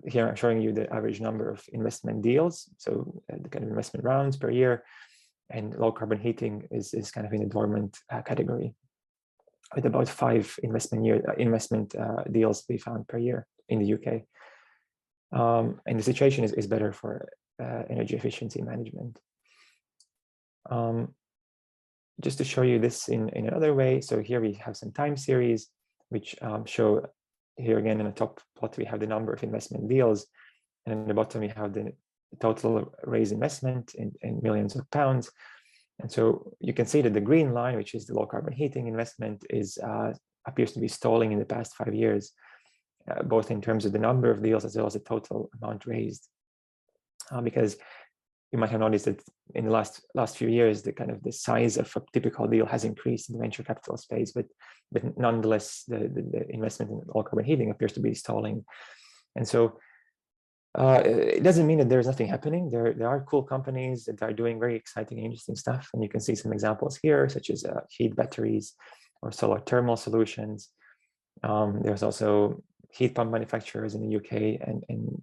here I'm showing you the average number of investment deals, so the kind of investment rounds per year, and low carbon heating is kind of in the dormant category, with about 5 investment deals we found per year in the UK. And the situation is better for energy efficiency management. Just to show you this in another way, so here we have some time series which show, here again in the top plot we have the number of investment deals, and in the bottom we have the total raised investment in millions of pounds. And so you can see that the green line, which is the low carbon heating investment, appears to be stalling in the past 5 years, both in terms of the number of deals as well as the total amount raised. Because you might have noticed that in the last few years, the size of a typical deal has increased in the venture capital space, but nonetheless, the investment in low carbon heating appears to be stalling. And so it doesn't mean that there's nothing happening. There are cool companies that are doing very exciting and interesting stuff. And you can see some examples here, such as heat batteries or solar thermal solutions. There's also heat pump manufacturers in the UK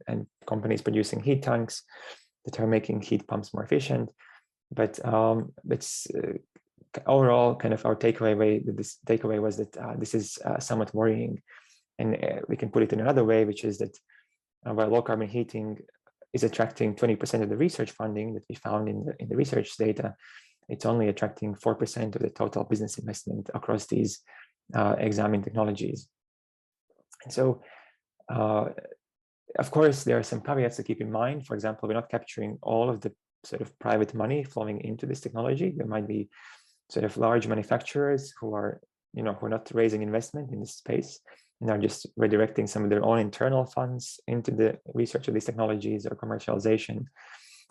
and companies producing heat tanks that are making heat pumps more efficient. But overall, kind of our takeaway was that this is somewhat worrying. And we can put it in another way, which is that while low carbon heating is attracting 20% of the research funding that we found in the research data, it's only attracting 4% of the total business investment across these examined technologies. And so, of course, there are some caveats to keep in mind. For example, we're not capturing all of the sort of private money flowing into this technology. There might be sort of large manufacturers who are not raising investment in this space, and are just redirecting some of their own internal funds into the research of these technologies or commercialization.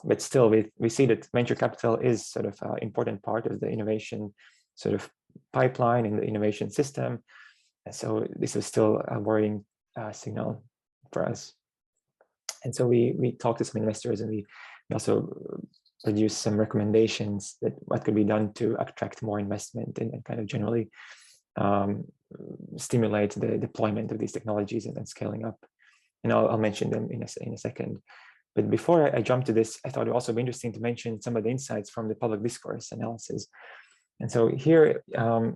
But still, we see that venture capital is sort of an important part of the innovation sort of pipeline in the innovation system. And so this is still a worrying signal for us. And so we talked to some investors, and we also produced some recommendations that what could be done to attract more investment and kind of generally stimulate the deployment of these technologies and scaling up. And I'll mention them in a second. But before I jump to this, I thought it would also be interesting to mention some of the insights from the public discourse analysis. And so here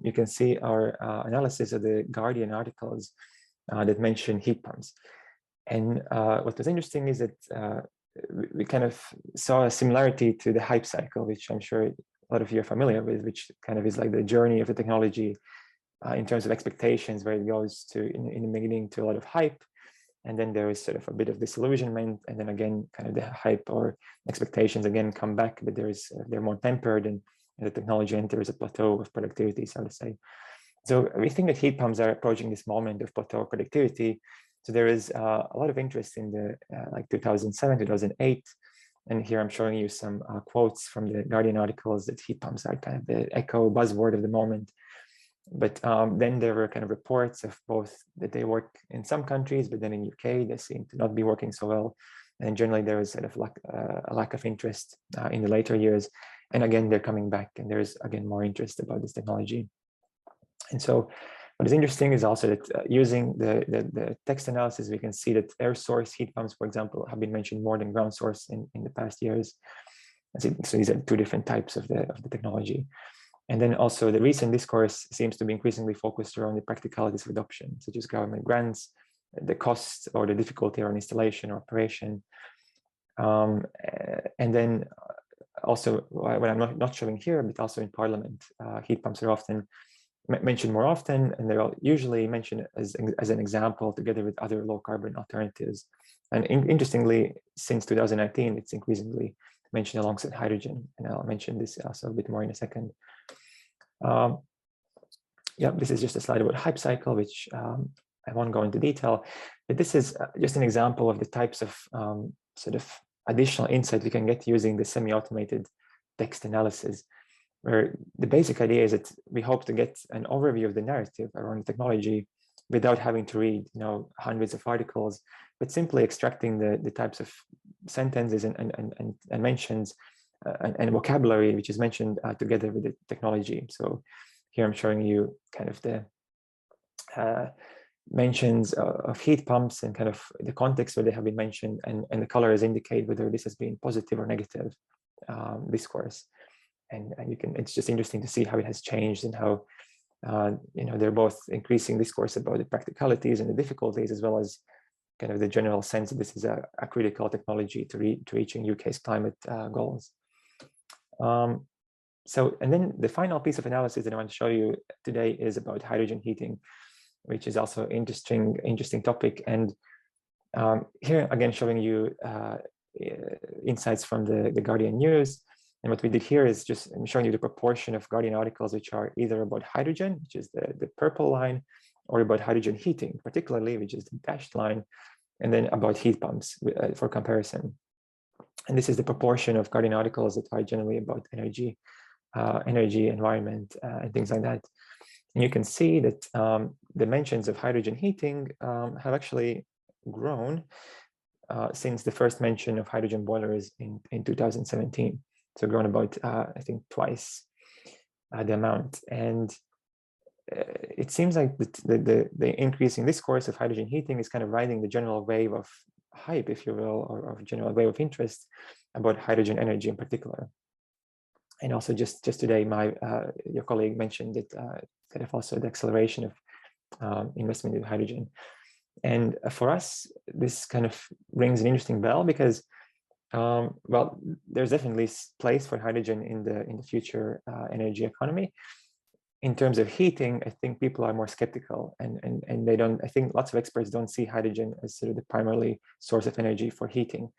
you can see our analysis of the Guardian articles that mention heat pumps. And what was interesting is that we kind of saw a similarity to the hype cycle, which I'm sure a lot of you are familiar with, which kind of is like the journey of the technology in terms of expectations, where it goes to in the beginning to a lot of hype, and then there is sort of a bit of disillusionment, and then again kind of the hype or expectations again come back, but they're more tempered, and the technology enters a plateau of productivity, so to say. So we think that heat pumps are approaching this moment of plateau productivity. So there is a lot of interest in the like 2007, 2008, and here I'm showing you some quotes from the Guardian articles that heat pumps are kind of the echo buzzword of the moment. But then there were kind of reports of both that they work in some countries, but then in UK they seem to not be working so well. And generally there is sort of a lack of interest in the later years. And again, they're coming back, and there's again more interest about this technology. And so what is interesting is also that using the text analysis, we can see that air source heat pumps, for example, have been mentioned more than ground source in the past years. So these are two different types of the technology. And then also the recent discourse seems to be increasingly focused around the practicalities of adoption, such as government grants the cost or the difficulty or installation or operation. And then also, what I'm not showing here, but also in Parliament, heat pumps are often mentioned more often, and they're usually mentioned as an example together with other low carbon alternatives. And interestingly, since 2019, it's increasingly mentioned alongside hydrogen, and I'll mention this also a bit more in a second. Yeah, this is just a slide about hype cycle, which I won't go into detail, but this is just an example of the types of sort of additional insight we can get using the semi-automated text analysis, where the basic idea is that we hope to get an overview of the narrative around the technology without having to read, hundreds of articles, but simply extracting the types of sentences and mentions and vocabulary which is mentioned together with the technology. So here I'm showing you kind of the mentions of heat pumps and kind of the context where they have been mentioned, and the colors indicate whether this has been positive or negative discourse. And it's just interesting to see how it has changed and how they're both increasing discourse about the practicalities and the difficulties, as well as kind of the general sense that this is a critical technology to reaching UK's climate goals. And then the final piece of analysis that I want to show you today is about hydrogen heating, which is also interesting topic. And here again, showing you insights from the Guardian News. And what we did here is just showing you the proportion of Guardian articles which are either about hydrogen, which is the purple line, or about hydrogen heating, particularly, which is the dashed line, and then about heat pumps for comparison. And this is the proportion of Guardian articles that are generally about energy, environment, and things like that. And you can see that the mentions of hydrogen heating have actually grown since the first mention of hydrogen boilers in 2017. So grown about, I think, twice the amount. And it seems like the increasing discourse of hydrogen heating is kind of riding the general wave of hype, if you will, or general wave of interest about hydrogen energy in particular. And also just today, your colleague mentioned that kind of also the acceleration of investment in hydrogen. And for us, this kind of rings an interesting bell because well, there's definitely place for hydrogen in the future energy economy. In terms of heating, I think people are more skeptical, and they don't. I think lots of experts don't see hydrogen as sort of the primary source of energy for heating.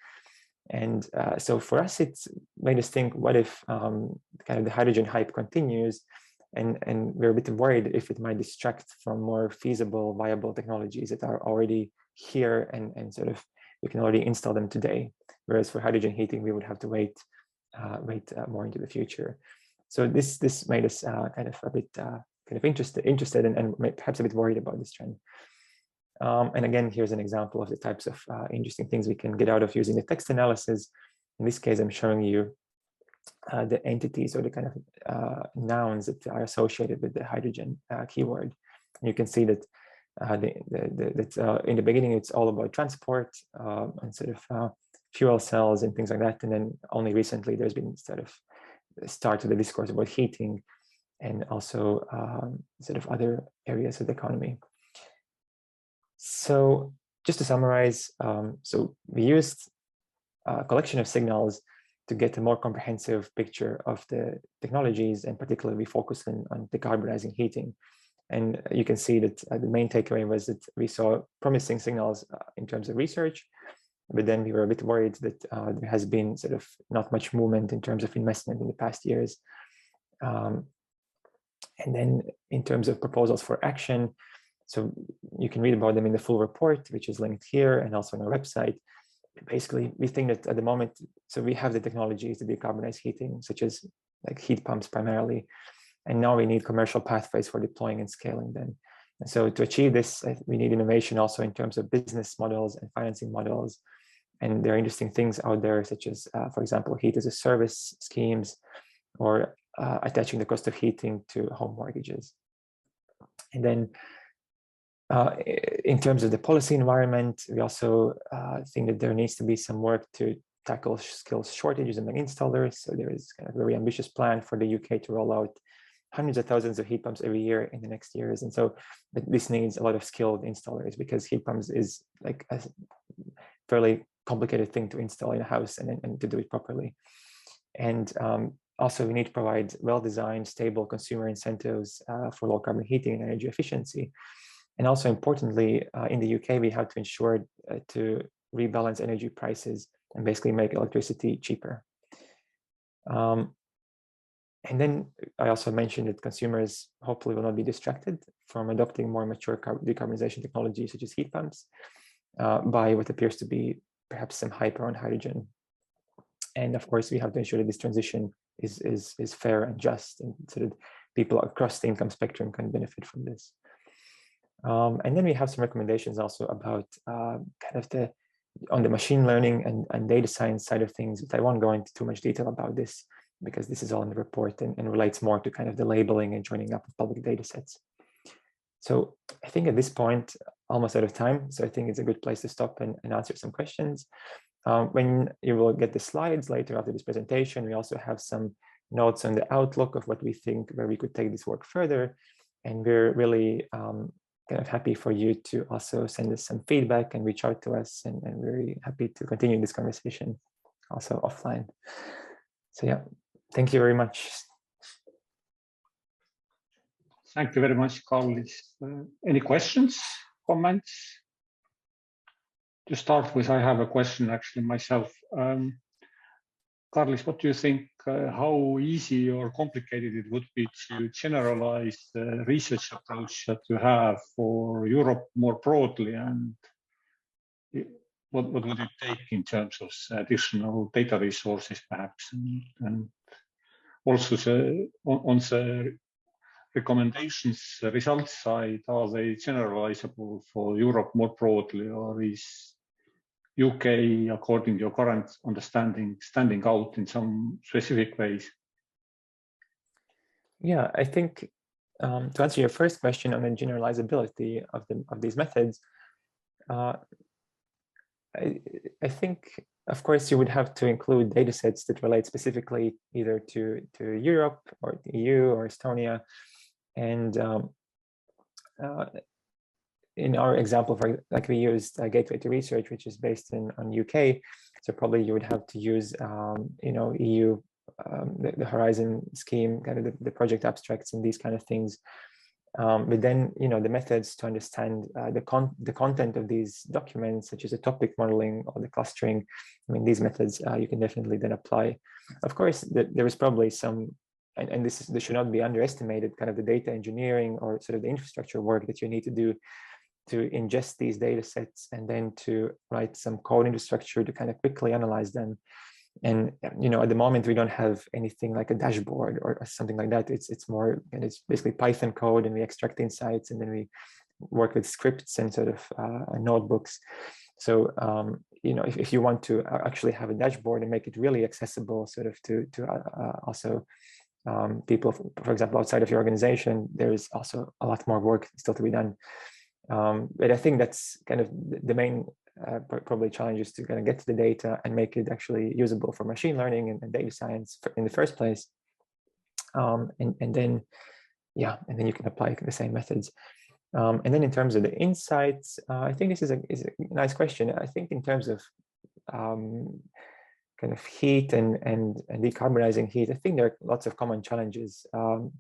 And so for us, it's made us think: what if kind of the hydrogen hype continues, and we're a bit worried if it might distract from more feasible, viable technologies that are already here and sort of we can already install them today. Whereas for hydrogen heating, we would have to wait more into the future. So this made us kind of a bit interested and perhaps a bit worried about this trend. And again, here's an example of the types of interesting things we can get out of using the text analysis. In this case, I'm showing you the entities or the kind of nouns that are associated with the hydrogen keyword. And you can see that in the beginning, it's all about transport and sort of fuel cells and things like that. And then only recently, there's been sort of the start of the discourse about heating and also sort of other areas of the economy. So just to summarize, so we used a collection of signals to get a more comprehensive picture of the technologies, and particularly we focused on decarbonizing heating. And you can see that the main takeaway was that we saw promising signals in terms of research, but then we were a bit worried that there has been sort of not much movement in terms of investment in the past years. And then in terms of proposals for action, so you can read about them in the full report, which is linked here and also on our website. Basically, we think that at the moment, so we have the technologies to decarbonize heating, such as like heat pumps primarily, and now we need commercial pathways for deploying and scaling them. And so to achieve this, we need innovation also in terms of business models and financing models. And there are interesting things out there, such as, for example, heat as a service schemes, or attaching the cost of heating to home mortgages. And then in terms of the policy environment, we also think that there needs to be some work to tackle skills shortages among installers. So there is kind of a very ambitious plan for the UK to roll out hundreds of thousands of heat pumps every year in the next years. And so this needs a lot of skilled installers, because heat pumps is like a fairly complicated thing to install in a house and to do it properly. And also we need to provide well-designed, stable consumer incentives for low carbon heating and energy efficiency. And also importantly, in the UK, we have to ensure to rebalance energy prices and basically make electricity cheaper. And then I also mentioned that consumers hopefully will not be distracted from adopting more mature decarbonization technologies such as heat pumps by what appears to be perhaps some hype around hydrogen. And of course, we have to ensure that this transition is fair and just, and so that people across the income spectrum can benefit from this. And then we have some recommendations also about kind of on the machine learning and data science side of things, but I won't go into too much detail about this because this is all in the report and relates more to kind of the labeling and joining up of public data sets. So I think at this point, almost out of time, so I think it's a good place to stop and answer some questions. When you will get the slides later after this presentation, we also have some notes on the outlook of what we think, where we could take this work further. And we're really kind of happy for you to also send us some feedback and reach out to us. And we're really happy to continue this conversation also offline. So yeah, thank you very much. Thank you very much, Karlis. Any questions, comments? To start with, I have a question actually myself. Karlis, what do you think, how easy or complicated it would be to generalize the research approach that you have for Europe more broadly, and what would it take in terms of additional data resources perhaps, and also on the recommendations, the results side, are they generalizable for Europe more broadly, or is UK, according to your current understanding, standing out in some specific ways? Yeah, I think to answer your first question on the generalizability of these methods, I think, of course, you would have to include data sets that relate specifically either to Europe or the EU or Estonia. And in our example, like we used Gateway to Research, which is based on UK. So probably you would have to use, EU, the Horizon scheme, kind of the project abstracts and these kind of things. But then, the methods to understand the content of these documents, such as the topic modeling or the clustering, I mean, these methods you can definitely then apply. Of course, there is probably some, and this should not be underestimated, kind of the data engineering or sort of the infrastructure work that you need to do to ingest these data sets and then to write some code infrastructure to kind of quickly analyze them. And at the moment we don't have anything like a dashboard or something like that. It's more, and it's basically Python code, and we extract insights and then we work with scripts and sort of notebooks. So if you want to actually have a dashboard and make it really accessible, sort of to also people, for example, outside of your organization, there is also a lot more work still to be done. But I think that's kind of the main probably challenge, is to kind of get to the data and make it actually usable for machine learning and data science in the first place. And then you can apply the same methods. And then in terms of the insights, I think this is a nice question. I think in terms of kind of heat and decarbonizing heat, I think there are lots of common challenges. And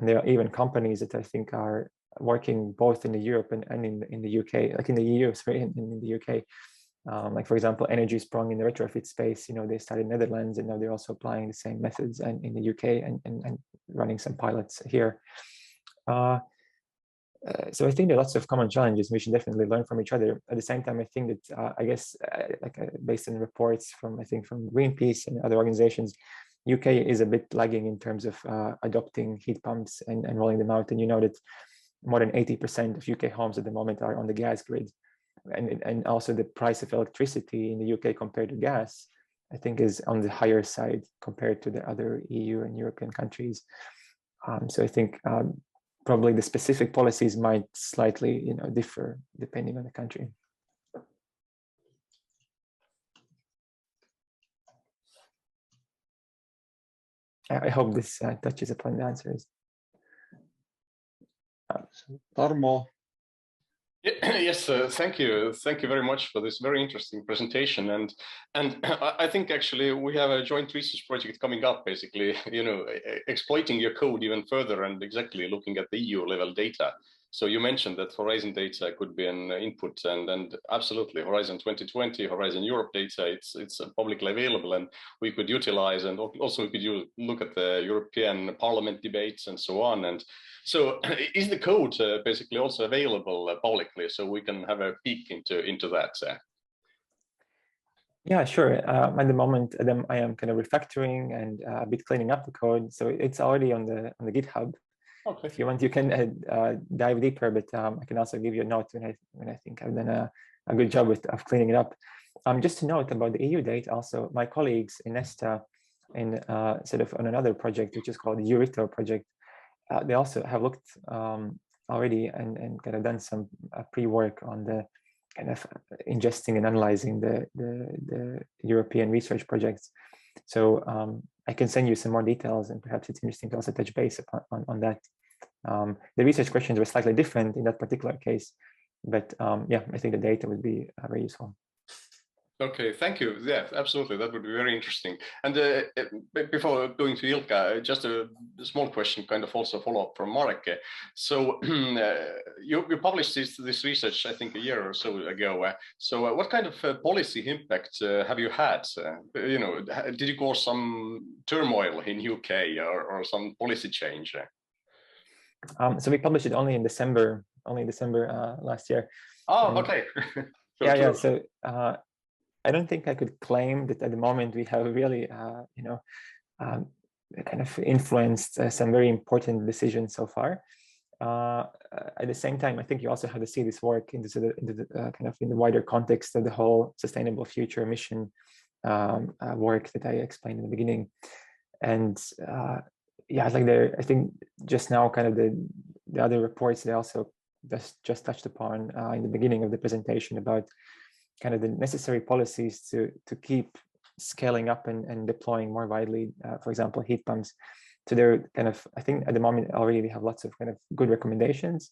there are even companies that I think are working both in Europe and in the UK, like in the EU, sorry, in the UK. Like for example, Energy Sprong in the retrofit space, they started in Netherlands, and now they're also applying the same methods and in the UK and running some pilots here. So I think there are lots of common challenges. We should definitely learn from each other. At the same time, I think that based on reports from Greenpeace and other organizations, UK is a bit lagging in terms of adopting heat pumps and rolling them out. And that more than 80% of UK homes at the moment are on the gas grid. And also the price of electricity in the UK compared to gas, I think, is on the higher side compared to the other EU and European countries. So I think probably the specific policies might slightly differ depending on the country. I hope this touches upon the answers. Tarmo. Yes, thank you. Thank you very much for this very interesting presentation. And I think actually we have a joint research project coming up, basically, exploiting your code even further and exactly looking at the EU level data. So you mentioned that Horizon data could be an input, and absolutely Horizon 2020, Horizon Europe data, it's publicly available, and we could utilize, and also we could look at the European Parliament debates and so on. And so is the code basically also available publicly, so we can have a peek into that? Yeah, sure. At the moment, I am kind of refactoring and a bit cleaning up the code, so it's already on the GitHub. Okay. If you want, you can dive deeper, but I can also give you a note when I think I've done a good job of cleaning it up. Just to note about the EU date, also my colleagues in Nesta, in sort of on another project which is called the Eurito project, they also have looked already and kind of done some pre-work on the kind of ingesting and analyzing the European research projects. So I can send you some more details, and perhaps it's interesting to also touch base on that. The research questions were slightly different in that particular case, but yeah, I think the data would be very useful. Okay, thank you. Yeah, absolutely. That would be very interesting. And before going to Ilkka, just a small question, kind of also follow up from Marek. So you published this research, I think, a year or so ago. So what kind of policy impact have you had? Did you cause some turmoil in UK or some policy change? So we published it only in December last year. Oh, okay. Yeah. So I don't think I could claim that at the moment we have really, kind of influenced some very important decisions so far. At the same time, I think you also have to see this work into the kind of in the wider context of the whole sustainable future mission work that I explained in the beginning. And yeah, I think just now, kind of the other reports they also just touched upon in the beginning of the presentation about kind of the necessary policies to keep scaling up and deploying more widely, for example, heat pumps. So they're kind of, I think at the moment already we have lots of kind of good recommendations.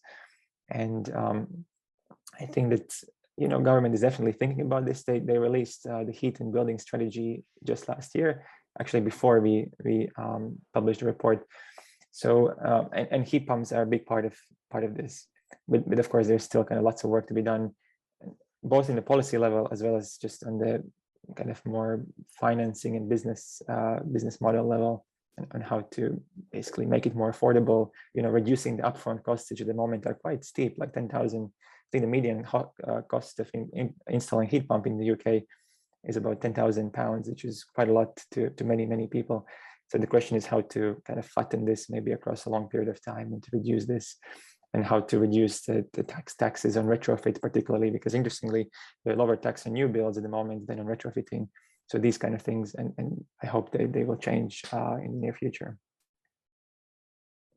And I think that, government is definitely thinking about this. They released the heat and building strategy just last year, actually before we published the report. So, and heat pumps are a big part of this. But of course, there's still kind of lots of work to be done, both in the policy level as well as just on the kind of more financing and business model level, and how to basically make it more affordable. Reducing the upfront costs, which at the moment are quite steep, like 10,000. I think the median cost of installing heat pump in the UK is about £10,000, which is quite a lot to many people. So the question is how to kind of flatten this maybe across a long period of time, and to reduce this, and how to reduce the taxes on retrofit, particularly because interestingly, there are lower tax on new builds at the moment than on retrofitting. So these kind of things, and I hope they will change in the near future.